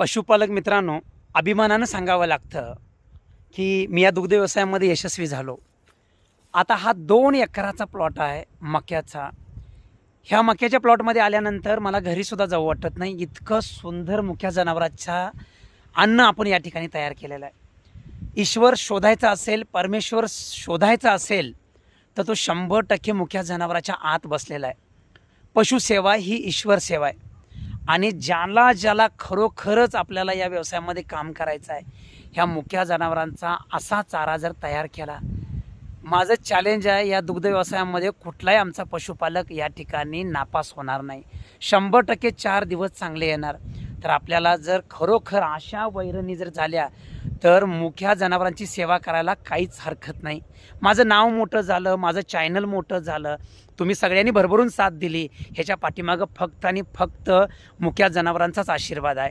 पशुपालक मित्रांनो, अभिमानानं सांगावं लागतं की मी या दुग्ध व्यवसायामध्ये यशस्वी झालो. आता हा 2 एकराचा प्लॉट आहे मक्याचा. ह्या मक्याच्या प्लॉटमध्ये आल्यानंतर मला घरीसुद्धा जाऊ वाटत नाही. इतकं सुंदर मुक्या जनावरांचा अन्न आपण या ठिकाणी तयार केलेलं आहे. ईश्वर शोधायचा असेल, परमेश्वर शोधायचा असेल, तर तो 100% मुक्या जनावराच्या आत बसलेला आहे. पशुसेवा ही ईश्वर सेवा आहे. आणि ज्याला खरोखरच आपल्याला या व्यवसायामध्ये काम करायचं आहे, ह्या मुक्या जनावरांचा असा चारा जर तयार केला, माझं चॅलेंज आहे, या दुग्ध व्यवसायामध्ये कुठलाही आमचा पशुपालक या ठिकाणी नापास होणार नाही. 100% 4 दिवस चांगले येणार. तर आपल्याला जर खरोखर अशा वैरणी जर झाल्या, तर मुक्या जनावरांची सेवा करायला काहीच हरकत नाही. माझं नाव मोठं झालं, माझं चॅनल मोठं झालं, तुम्ही सगळ्यांनी भरभरून साथ दिली. ह्याच्या पाठीमागं फक्त आणि फक्त मुक्या जनावरांचाच आशीर्वाद आहे.